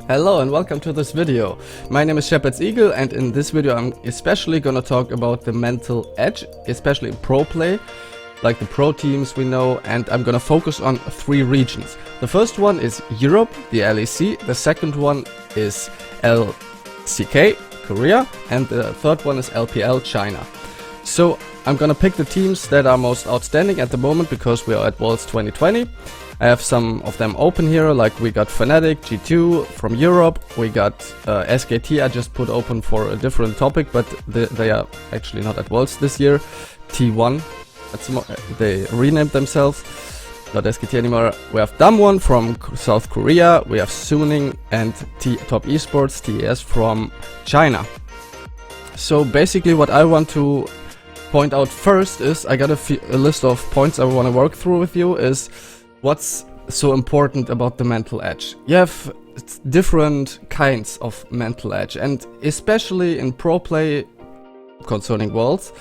Hello and welcome to this video. My name is Shepherd's Eagle, and in this video I'm especially gonna talk about the mental edge, especially in pro play, like the pro teams we know, and I'm gonna focus on 3 regions. The first one is Europe, the LEC, the second one is LCK, Korea, and the third one is LPL, China. So I'm gonna pick the teams that are most outstanding at the moment because we are at Worlds 2020. I have some of them open here, like we got Fnatic, G2 from Europe, we got SKT I just put open for a different topic, but they are actually not at Worlds this year. T1, they renamed themselves, not SKT anymore. We have Damwon from South Korea, we have Suning and Top Esports, TES from China. So basically what I want to point out first is, I got a list of points I want to work through with you, is what's so important about the mental edge. You have different kinds of mental edge, and especially in pro play concerning Worlds,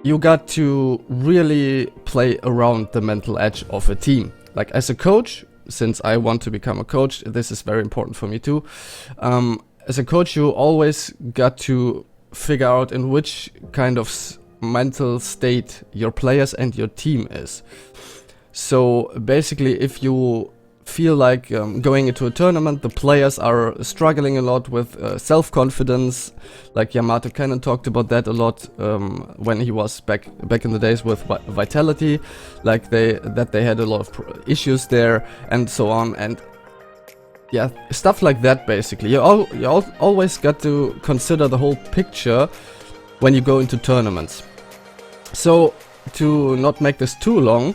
you got to really play around the mental edge of a team. Like as a coach, since I want to become a coach, this is very important for me too. As a coach, you always got to figure out in which kind of mental state your players and your team is. So basically, if you feel like going into a tournament, the players are struggling a lot with self-confidence, like Yamato Cannon talked about that a lot when he was back in the days with Vitality, like they had a lot of issues there and so on, and yeah, stuff like that. Basically, you always got to consider the whole picture when you go into tournaments. So to not make this too long,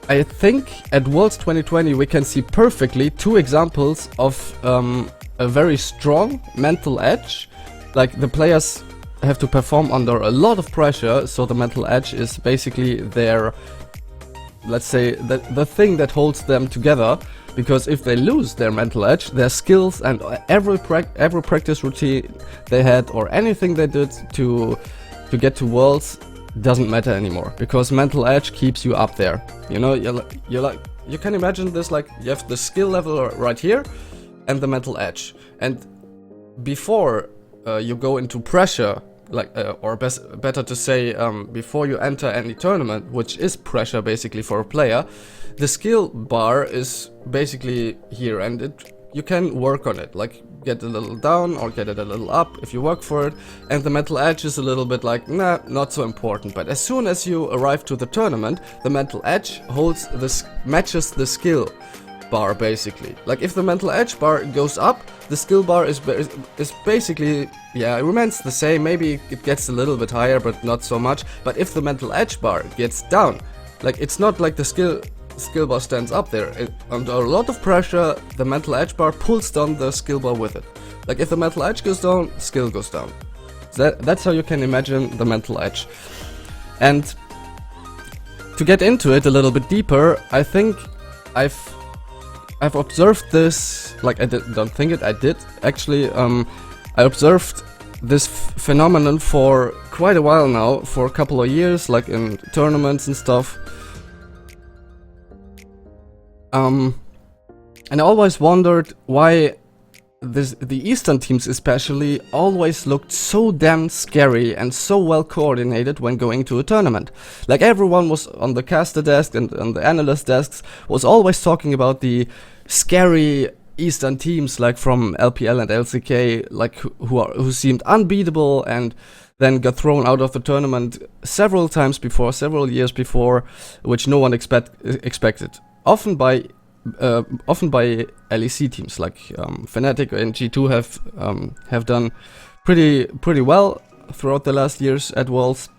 I think at Worlds 2020 we can see perfectly 2 examples of a very strong mental edge. Like the players have to perform under a lot of pressure, so the mental edge is basically their, let's say, the thing that holds them together. Because if they lose their mental edge, their skills and every practice routine they had or anything they did to get to Worlds doesn't matter anymore, because mental edge keeps you up there. You know, you can imagine this, like you have the skill level right here and the mental edge, and before you go into pressure, like or better to say, before you enter any tournament, which is pressure basically for a player, the skill bar is basically here, and you can work on it, like get a little down or get it a little up if you work for it, and the mental edge is a little bit like, nah, not so important. But as soon as you arrive to the tournament, the mental edge matches the skill bar basically. Like if the mental edge bar goes up, the skill bar is basically, yeah, it remains the same, maybe it gets a little bit higher but not so much. But if the mental edge bar gets down, like it's not like the skill bar stands up there. Under a lot of pressure, the mental edge bar pulls down the skill bar with it. Like if the mental edge goes down, skill goes down. That's how you can imagine the mental edge. And to get into it a little bit deeper, I think I've observed this, like I don't think it, I did actually. I observed this phenomenon for quite a while now, for a couple of years, like in tournaments and stuff. And I always wondered why the Eastern teams especially always looked so damn scary and so well coordinated when going to a tournament. Like everyone was on the caster desk and on the analyst desks was always talking about the scary Eastern teams, like from LPL and LCK, like who seemed unbeatable and then got thrown out of the tournament several times before, several years before, which no one expected. Often by LEC teams like Fnatic and G2 have done pretty well throughout the last years at Worlds.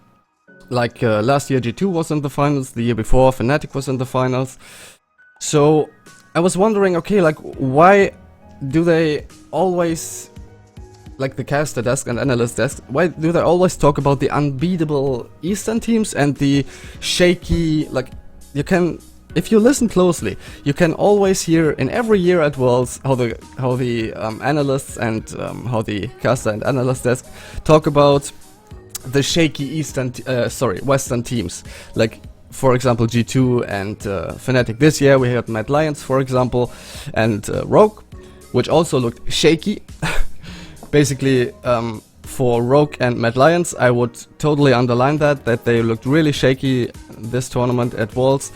Like last year G2 was in the finals, the year before Fnatic was in the finals. So I was wondering, okay, like why do they always, like the caster desk and analyst desk, why do they always talk about the unbeatable Eastern teams and the shaky, like you can, if you listen closely, you can always hear in every year at Worlds how the analysts and how the caster and analyst desk talk about the shaky Western teams. Like for example, G2 and Fnatic. This year we had Mad Lions, for example, and Rogue. which also looked shaky. Basically, for Rogue and Mad Lions, I would totally underline that they looked really shaky this tournament at Worlds.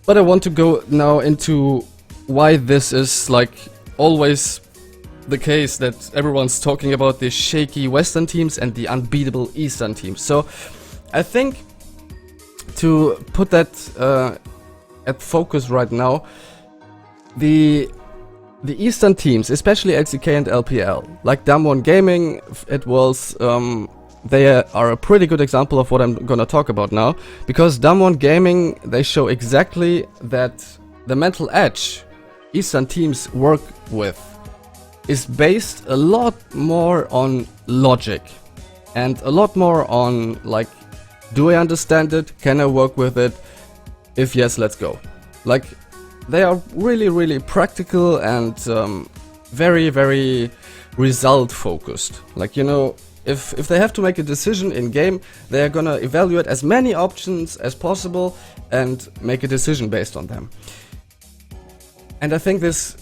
But I want to go now into why this is like always the case, that everyone's talking about the shaky Western teams and the unbeatable Eastern teams. So I think to put that at focus right now, the Eastern teams, especially LCK and LPL, like Damwon Gaming at Worlds, they are a pretty good example of what I'm gonna talk about now, because Damwon Gaming, they show exactly that the mental edge Eastern teams work with is based a lot more on logic and a lot more on like, do I understand it? Can I work with it? If yes, let's go. Like, they are really practical and very, very result focused. Like, you know, if they have to make a decision in game, they are gonna evaluate as many options as possible and make a decision based on them. And I think this,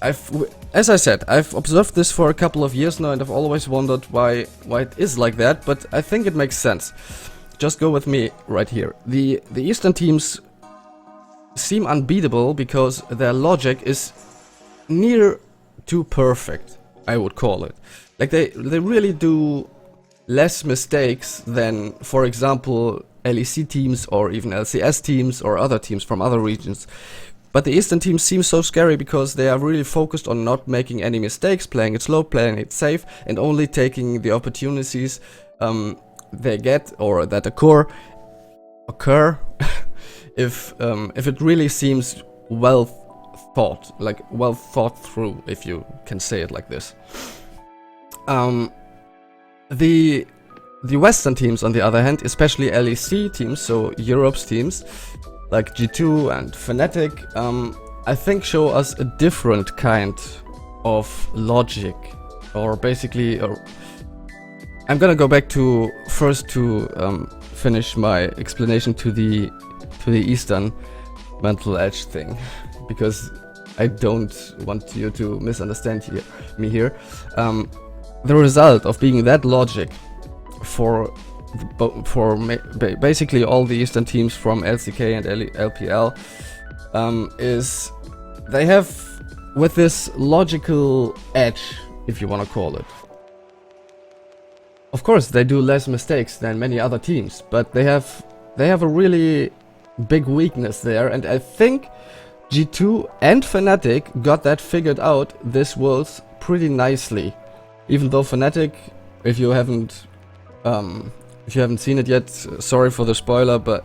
as I said, I've observed this for a couple of years now, and I've always wondered why it is like that, but I think it makes sense. Just go with me right here. The Eastern teams seem unbeatable because their logic is near to perfect, I would call it. Like, they really do less mistakes than, for example, LEC teams or even LCS teams or other teams from other regions. But the Eastern teams seem so scary because they are really focused on not making any mistakes, playing it slow, playing it safe, and only taking the opportunities they get or that occur if it really seems well thought through, if you can say it like this. The Western teams, on the other hand, especially LEC teams, so Europe's teams, like G2 and Fnatic, I think show us a different kind of logic, or basically, I'm gonna go back to first to finish my explanation to the Eastern mental edge thing, because I don't want you to misunderstand me here. The result of being that logic for basically all the Eastern teams from LCK and LPL is they have, with this logical edge, if you want to call it. Of course, they do less mistakes than many other teams, but they have a really big weakness there, and I think G2 and Fnatic got that figured out this Worlds pretty nicely. Even though Fnatic, if you haven't seen it yet, sorry for the spoiler, but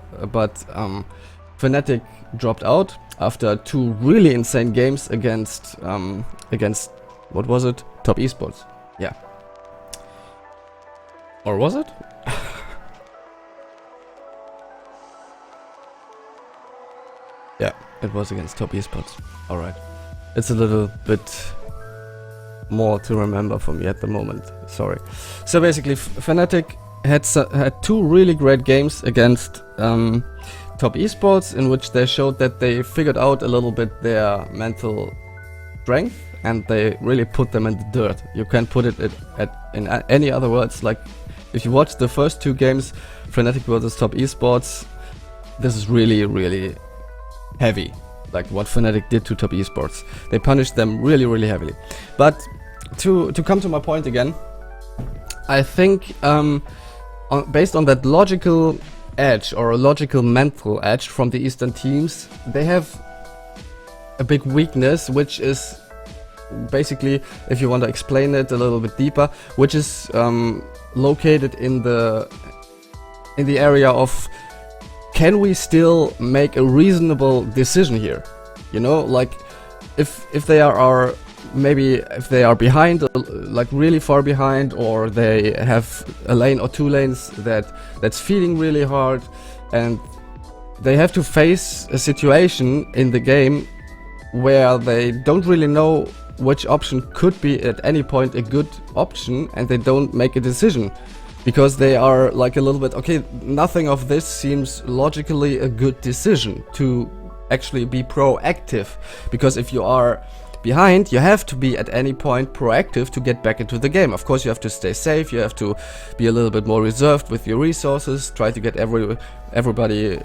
Fnatic dropped out after 2 really insane games against what was it? Top Esports. Yeah. Or was it? Yeah, it was against Top Esports. Alright. It's a little bit more to remember for me at the moment. Sorry. So basically, Fnatic had 2 really great games against Top Esports, in which they showed that they figured out a little bit their mental strength, and they really put them in the dirt. You can't put it in any other words. Like, if you watch the first 2 games, Fnatic versus Top Esports, this is really heavy. Like what Fnatic did to Top Esports. They punished them really heavily. But to come to my point again, I think based on that logical edge, or a logical mental edge from the Eastern teams, they have a big weakness, which is basically, if you want to explain it a little bit deeper, which is located in the area of, can we still make a reasonable decision here? You know, like if they are maybe if they are behind, like really far behind, or they have a lane or 2 lanes that's feeding really hard, and they have to face a situation in the game where they don't really know which option could be at any point a good option, and they don't make a decision because they are like a little bit, okay, nothing of this seems logically a good decision to actually be proactive, because if you are behind, you have to be at any point proactive to get back into the game. Of course, you have to stay safe, you have to be a little bit more reserved with your resources, try to get everybody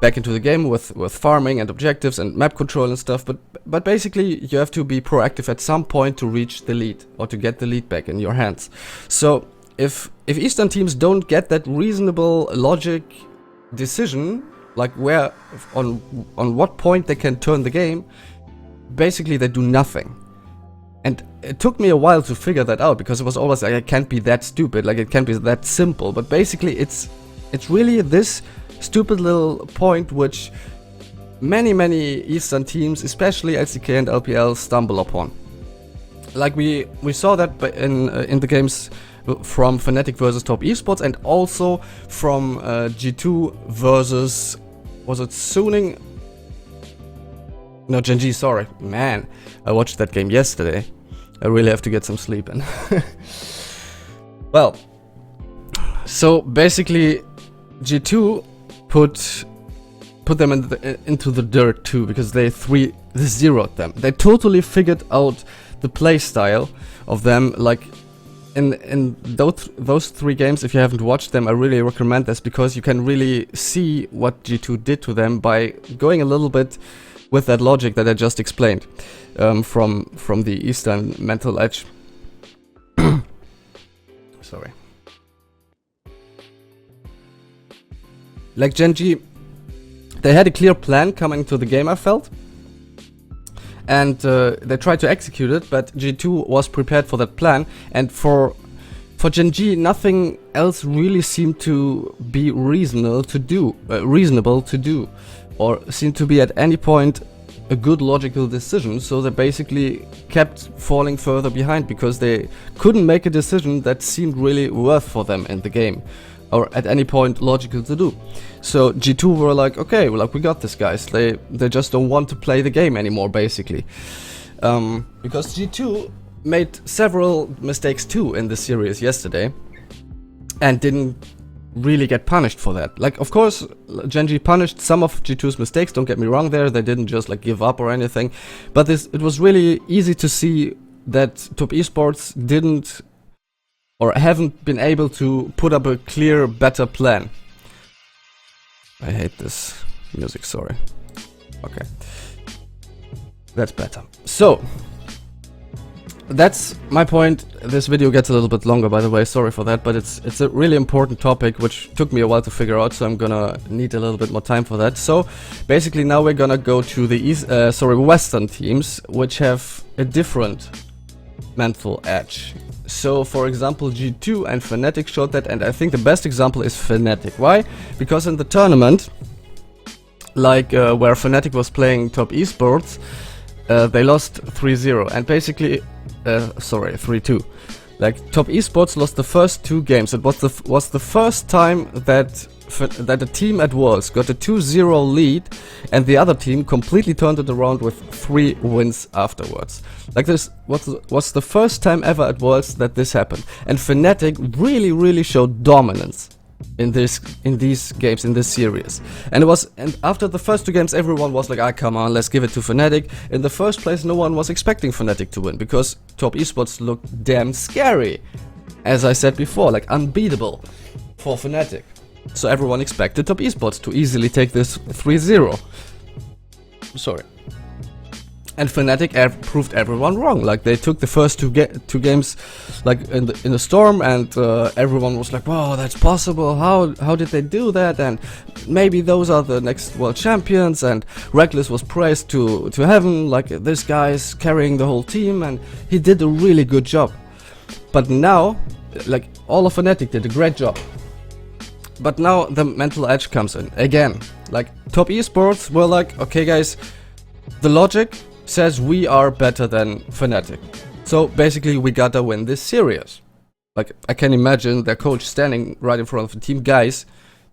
back into the game with farming and objectives and map control and stuff, but basically you have to be proactive at some point to reach the lead or to get the lead back in your hands. So if Eastern teams don't get that reasonable logic decision, like where on what point they can turn the game, basically they do nothing. And it took me a while to figure that out, because it was always like, it can't be that stupid, like it can't be that simple. But basically it's really this stupid little point which many Eastern teams, especially LCK and LPL, stumble upon. Like we saw that in the games from Fnatic versus Top Esports, and also from G2 versus, was it Suning? No, Gen G, sorry. Man, I watched that game yesterday. I really have to get some sleep in. Well, so basically G2 put them into the dirt too, because they 3-0'd them. They totally figured out the play style of them. Like in those 3 games, if you haven't watched them, I really recommend this, because you can really see what G2 did to them by going a little bit with that logic that I just explained, from the Eastern mental edge. Sorry. Like Gen G, they had a clear plan coming to the game, I felt. And they tried to execute it, but G2 was prepared for that plan. And for Gen G, nothing else really seemed to be reasonable to do, or seemed to be at any point a good logical decision. So they basically kept falling further behind, because they couldn't make a decision that seemed really worth for them in the game, or at any point logical to do. So G2 were like, okay, well, like, we got this, guys. They just don't want to play the game anymore, basically. Because G2 made several mistakes too in the series yesterday, and didn't really get punished for that. Like, of course, Gen G punished some of G2's mistakes, don't get me wrong there. They didn't just like give up or anything. But it was really easy to see that Top Esports didn't, or haven't been able to put up a clear, better plan. I hate this music, sorry. Okay. That's better. So, that's my point. This video gets a little bit longer, by the way, sorry for that, but it's a really important topic which took me a while to figure out, so I'm gonna need a little bit more time for that. So, basically now we're gonna go to the Western teams, which have a different mental edge. So, for example, G2 and Fnatic showed that, and I think the best example is Fnatic. Why? Because in the tournament, like where Fnatic was playing Top Esports, they lost 3-0, and basically, 3-2. Like, Top Esports lost the first 2 games. It was the first time that a team at Worlds got a 2-0 lead, and the other team completely turned it around with 3 wins afterwards. Like, this was the first time ever at Worlds that this happened. And Fnatic really showed dominance in these games, in this series. And after the first 2 games, everyone was like, ah, come on, let's give it to Fnatic. In the first place, no one was expecting Fnatic to win, because Top Esports looked damn scary. As I said before, like unbeatable for Fnatic. So everyone expected Top Esports to easily take this 3-0. Sorry. And Fnatic proved everyone wrong. Like, they took the first two games like in the storm, and everyone was like, wow, that's possible, how did they do that, and maybe those are the next world champions, and Reckless was praised to heaven, like, this guy's carrying the whole team, and he did a really good job. But now, like, all of Fnatic did a great job. But now the mental edge comes in again. Like, Top Esports were like, okay guys, the logic says we are better than Fnatic, so basically we gotta win this series. Like, I can imagine their coach standing right in front of the team. Guys,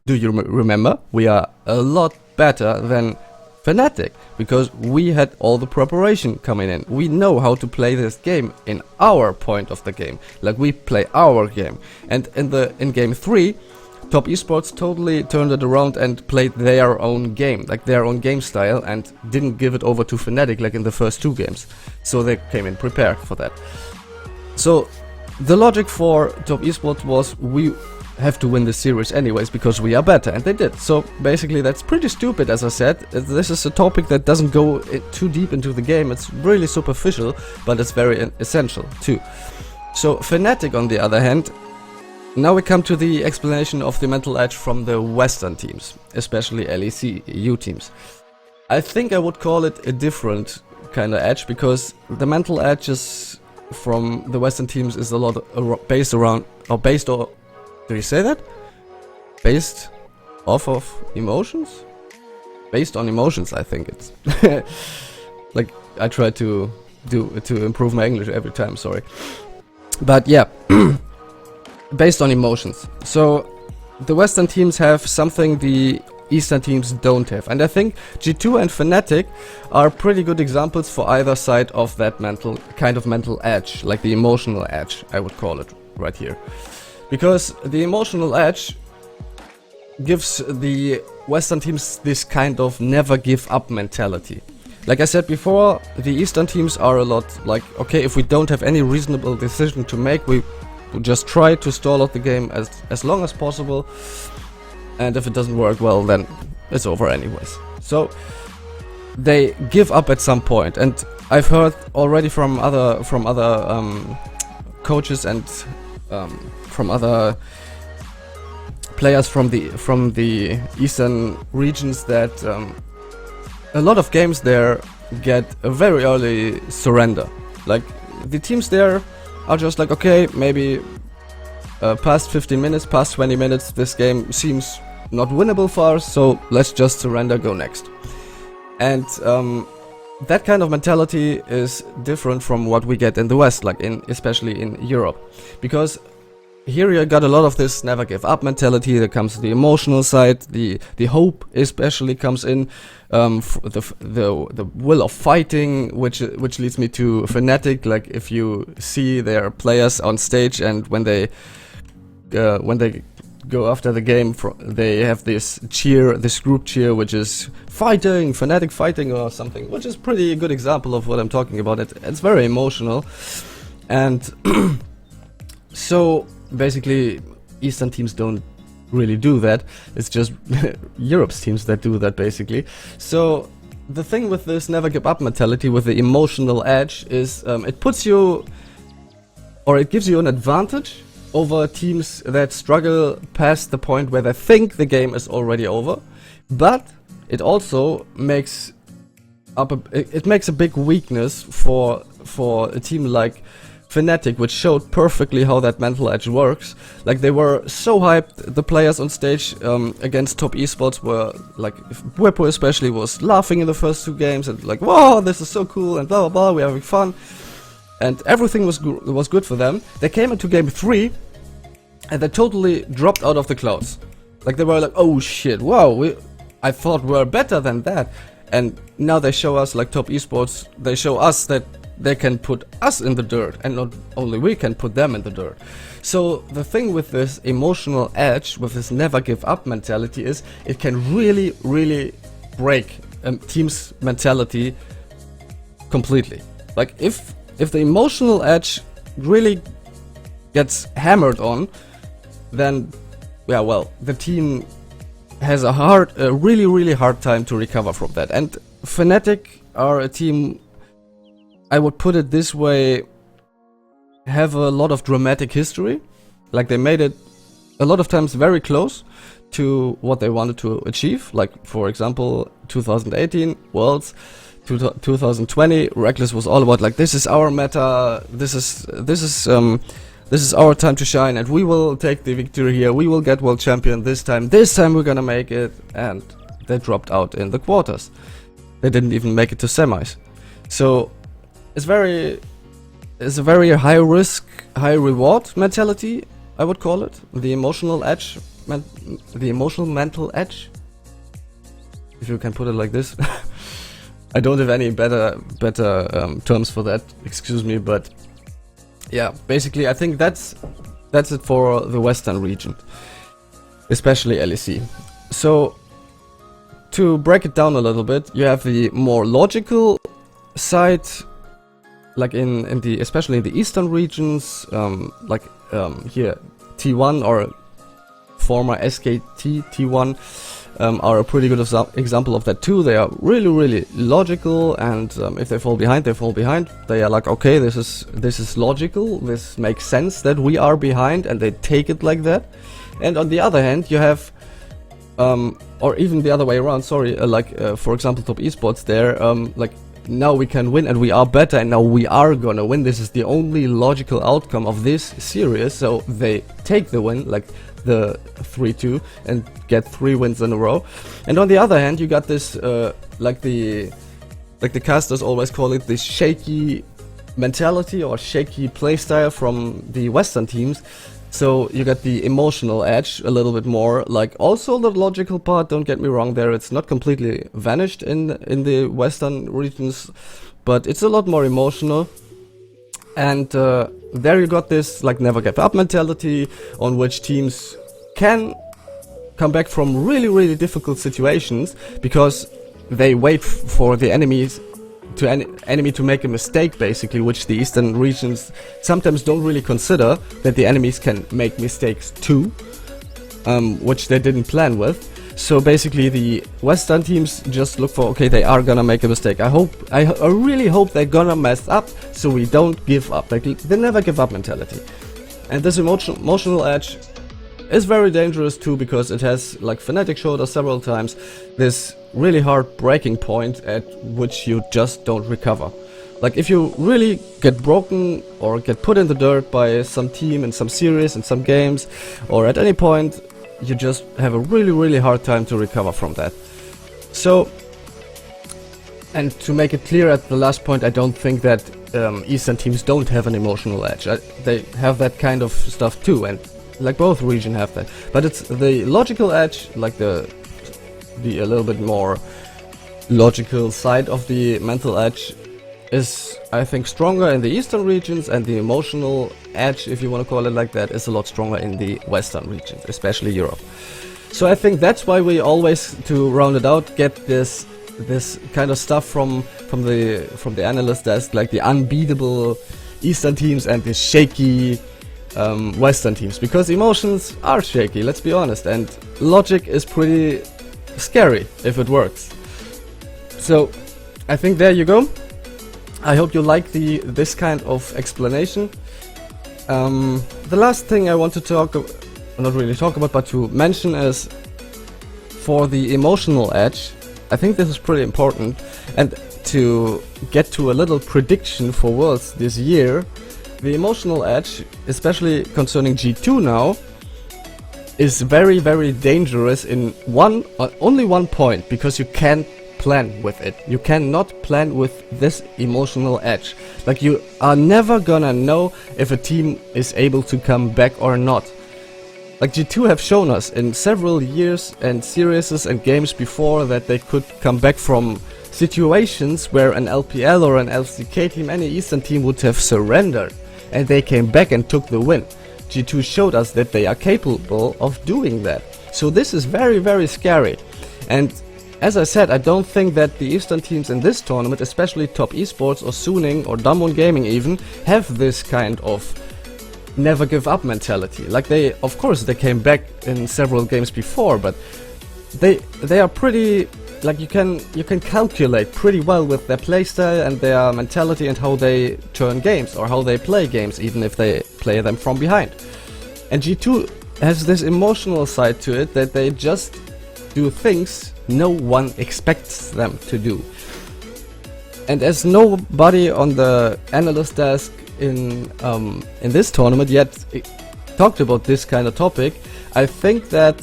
do you remember? We are a lot better than Fnatic, because we had all the preparation coming in. We know how to play this game in our point of the game. Like, we play our game. And in game 3, Top Esports totally turned it around and played their own game, like their own game style, and didn't give it over to Fnatic like in the first 2 games. So they came in prepared for that. So the logic for Top Esports was, we have to win this series anyways because we are better, and they did. So basically that's pretty stupid, as I said. This is a topic that doesn't go too deep into the game. It's really superficial, but it's very essential too. So Fnatic, on the other hand, now we come to the explanation of the mental edge from the Western teams, especially LEC EU teams. I think I would call it a different kind of edge, because the mental edges from the Western teams is a lot based around, or based on, do you say that? Based off of emotions? Based on emotions, I think it's. Like, I try to improve my English every time, sorry. But yeah, based on emotions. So the Western teams have something the Eastern teams don't have, and I think G2 and Fnatic are pretty good examples for either side of that mental edge, like the emotional edge, I would call it right here. Because the emotional edge gives the Western teams this kind of never give up mentality. Like I said before, the Eastern teams are a lot like, okay, if we don't have any reasonable decision to make, we just try to stall out the game as long as possible, and if it doesn't work, well, then it's over anyways. So they give up at some point, and I've heard already from other coaches and from other players from the Eastern regions that a lot of games there get a very early surrender. Like, the teams there are just like, okay, maybe past 15 minutes, past 20 minutes, this game seems not winnable for us, so let's just surrender, go next. And that kind of mentality is different from what we get in the West, like especially in Europe. Because here you got a lot of this never give up mentality. There comes the emotional side, the hope especially comes in, the will of fighting, which leads me to Fnatic. Like, if you see their players on stage, and when they go after the game, they have this cheer, this group cheer, which is fighting, Fnatic fighting or something, which is pretty good example of what I'm talking about. It's very emotional, and so basically Eastern teams don't really do that. It's just Europe's teams that do that, basically. So the thing with this never give up mentality, with the emotional edge, is it puts you, or it gives you an advantage over teams that struggle past the point where they think the game is already over. But it also makes up it makes a big weakness for a team like Fnatic, which showed perfectly how that mental edge works. Like, they were so hyped, the players on stage against Top Esports were like, Bwipo especially was laughing in the first 2 games and like, wow, this is so cool and blah blah blah, we're having fun. And everything was good for them. They came into game 3 and they totally dropped out of the clouds. Like, they were like, oh shit, wow, I thought we were better than that. And now they show us, like Top Esports, they show us that they can put us in the dirt, and not only we can put them in the dirt. So the thing with this emotional edge, with this never give up mentality, is it can really, really break a team's mentality completely. Like, if the emotional edge really gets hammered on, then yeah, well, the team has a really, really hard time to recover from that. And Fnatic are a team, I would put it this way, have a lot of dramatic history. Like, they made it a lot of times very close to what they wanted to achieve. Like, for example, 2018 Worlds, 2020 Reckless was all about like, this is our meta, this is our time to shine, and we will take the victory here, we will get world champion this time we're gonna make it. And they dropped out in the quarters. They didn't even make it to semis. So it's a very high risk, high reward mentality, I would call it. The emotional edge, the emotional mental edge, if you can put it like this. I don't have any better terms for that, excuse me, but yeah, basically I think that's it for the Western region. especially LEC. So to break it down a little bit, you have the more logical side, like in the especially in the eastern regions, here T1 or former SKT T1 are a pretty good example of that too. They are really logical, and if they fall behind, they fall behind. They are like, okay, this is logical, this makes sense that we are behind, and they take it like that. And on the other hand, you have or even the other way around, sorry, for example, Top Esports there, like, now we can win and we are better and now we are gonna win. This is the only logical outcome of this series, so they take the win, like the 3-2, and get 3 wins in a row. And on the other hand, you got this, like the casters always call it, this shaky mentality or shaky playstyle from the Western teams. So you got the emotional edge a little bit more, like also the logical part, don't get me wrong there, it's not completely vanished in the Western regions, but it's a lot more emotional. And there you got this like never give up mentality, on which teams can come back from really difficult situations, because they wait for the enemy to make a mistake, basically, which the eastern regions sometimes don't really consider, that the enemies can make mistakes too, which they didn't plan with. So basically the western teams just look for, okay, they are gonna make a mistake, I really hope they're gonna mess up, so we don't give up. Like, they never give up mentality. And this emotional edge is very dangerous too, because it has, like Fnatic showed us several times, this really hard breaking point at which you just don't recover. Like, if you really get broken or get put in the dirt by some team in some series, in some games, or at any point, you just have a really hard time to recover from that. So, and to make it clear at the last point, I don't think that eastern teams don't have an emotional edge. They have that kind of stuff too, and like both regions have that. But it's the logical edge, like the a little bit more logical side of the mental edge, is, I think, stronger in the eastern regions, and the emotional edge, if you want to call it like that, is a lot stronger in the western regions, especially Europe. So I think that's why we always, to round it out, get this kind of stuff from the analyst desk, like the unbeatable eastern teams and the shaky western teams, because emotions are shaky, let's be honest, and logic is pretty scary if it works. So I think there you go. I hope you like this kind of explanation. The last thing I want to not really talk about, but to mention, is for the emotional edge. I think this is pretty important, and to get to a little prediction for Worlds this year, the emotional edge, especially concerning G2 now, is very dangerous in only one point, because you can't plan with it. You cannot plan with this emotional edge. Like, you are never gonna know if a team is able to come back or not. Like, G2 have shown us in several years and series and games before that they could come back from situations where an LPL or an LCK team, any eastern team, would have surrendered, and they came back and took the win. G2 showed us that they are capable of doing that. So this is very scary. And as I said, I don't think that the eastern teams in this tournament, especially Top Esports or Suning or Damwon Gaming even, have this kind of never give up mentality. Like, of course they came back in several games before, but they are pretty, like, you can calculate pretty well with their playstyle and their mentality and how they turn games, or how they play games, even if they play them from behind. And G2 has this emotional side to it, that they just do things no one expects them to do. And as nobody on the analyst desk in this tournament yet talked about this kind of topic, I think that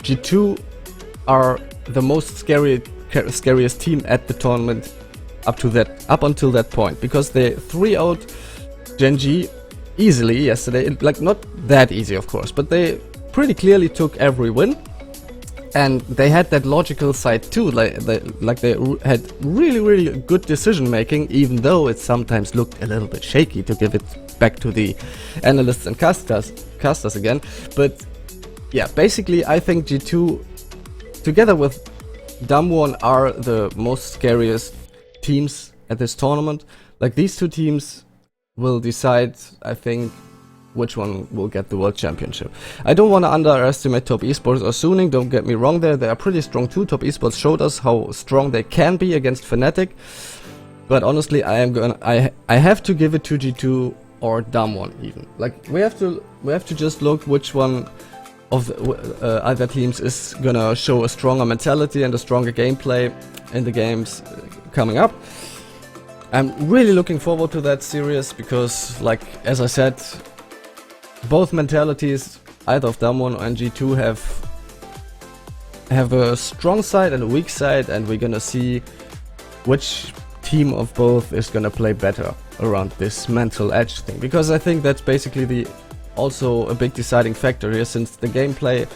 G2 are the most scariest team at the tournament up until that point, because they 3-0'd Gen G easily yesterday. Like, not that easy, of course, but they pretty clearly took every win. And they had that logical side too, like they had really good decision making, even though it sometimes looked a little bit shaky, to give it back to the analysts and casters again. But yeah, basically I think G2 together with Damwon are the most scariest teams at this tournament. Like, these two teams will decide, I think, which one will get the World Championship. I don't want to underestimate Top Esports or Suning, don't get me wrong there, they are pretty strong too. Top Esports showed us how strong they can be against Fnatic. But honestly, I have to give it to G2 or Damwon even. Like, we have to just look which one of the other teams is gonna show a stronger mentality and a stronger gameplay in the games coming up. I'm really looking forward to that series because, like, as I said, both mentalities, either of Damwon and G2, have a strong side and a weak side, and we're gonna see which team of both is gonna play better around this mental edge thing, because I think that's basically also a big deciding factor here, since the gameplay,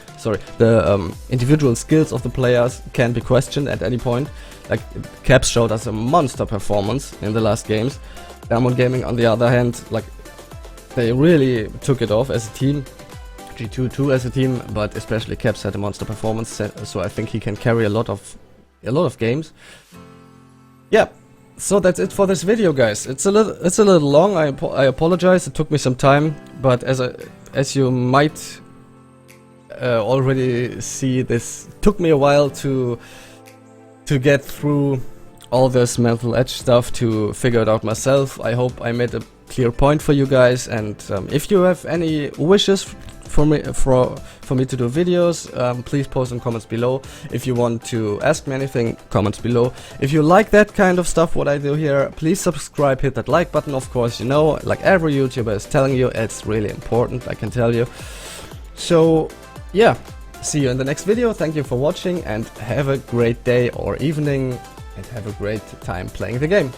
the individual skills of the players can be questioned at any point. Like, Caps showed us a monster performance in the last games. Damwon Gaming, on the other hand, like, they really took it off as a team. G2 too as a team, but especially Caps had a monster performance, so I think he can carry a lot of games. Yeah, so that's it for this video, guys. It's a little long. I apologize. It took me some time, but as you might already see, this took me a while to get through all this mental edge stuff, to figure it out myself. I hope I made a clear point for you guys, and if you have any wishes for me to do videos, please post in comments below. If you want to ask me anything, comments below. If you like that kind of stuff, what I do here, please subscribe, hit that like button, of course, you know, like every YouTuber is telling you, it's really important, I can tell you. So yeah, see you in the next video. Thank you for watching, and have a great day or evening, and have a great time playing the game.